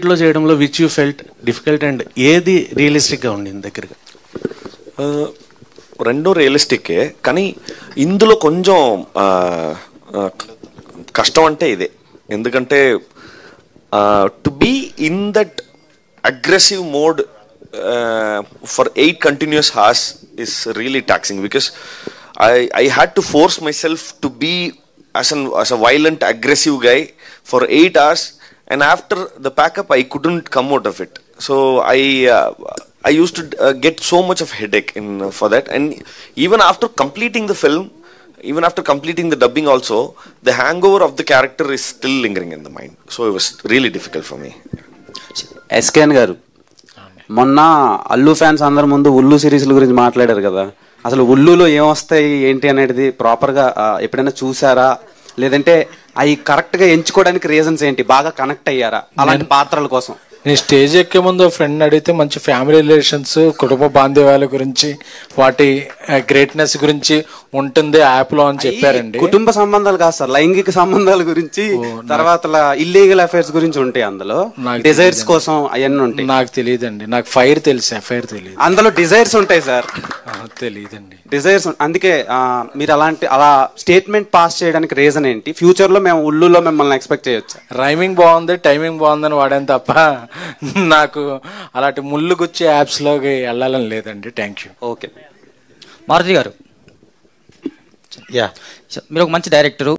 లో చేయడంలో which you felt difficult and ఏది రియలిస్టిక్గా ఉండింది దగ్గరగా? రెండు రియలిస్టిక్కే, కానీ ఇందులో కొంచెం కష్టం అంటే ఇదే. ఎందుకంటే to be in that aggressive mode for 8 continuous hours is really taxing, because I had to force myself to be as a violent, aggressive guy for 8 hours, and after the pack-up I couldn't come out of it. So I used to get so much of headache for that, and even after completing the film, even after completing the dubbing also, the hangover of the character is still lingering in the mind. So it was really difficult for me. SKN గారు, మొన్న Allu fans అందరి ముందు ఉల్లు సిరీస్ల గురించి మాట్లాడారు కదా. అసలు ఉల్లులో ఏమొస్తాయి ఏంటి అనేది ప్రాపర్గా ఎప్పుడైనా చూసారా? లేదంటే అవి కరెక్ట్గా ఎంచుకోవడానికి రీజన్స్ ఏంటి? బాగా కనెక్ట్ అయ్యారా అలాంటి పాత్రల కోసం? నేను స్టేజ్ ఎక్కే ముందు ఫ్రెండ్ అడిగితే మంచి ఫ్యామిలీ రిలేషన్స్, కుటుంబ బాంధవ్యాల గురించి, వాటి గ్రేట్నెస్ గురించి ఉంటుంది యాప్లో అని చెప్పారండి. కుటుంబ సంబంధాలు కాదు సార్, లైంగిక సంబంధాల గురించి, తర్వాత ఇల్లీగల్ అఫైర్స్ గురించి ఉంటాయి అందులో. డిజైర్స్ కోసం అవన్నీ ఉంటాయి. నాకు తెలియదండి, నాకు ఫైర్ తెలుసు, ఎఫ్ఐఆర్ తెలియదు. అందులో డిజైర్స్ ఉంటాయి సార్. తెలియదండి డిజైర్స్. అందుకే మీరు అలా స్టేట్మెంట్ పాస్ చేయడానికి రీజన్ ఏంటి? ఫ్యూచర్ లో మేము ఉల్లులో మిమ్మల్ని ఎక్స్పెక్ట్ చేయొచ్చు. రైమింగ్ బాగుంది, టైమింగ్ బాగుందని వాడాను తప్ప నాకు అలాంటి ముళ్ళు గుచ్చే యాప్స్ లోకి వెళ్ళాలని లేదండి. Thank you. ఓకే. మారుతి గారు, మీరు ఒక మంచి డైరెక్టరు.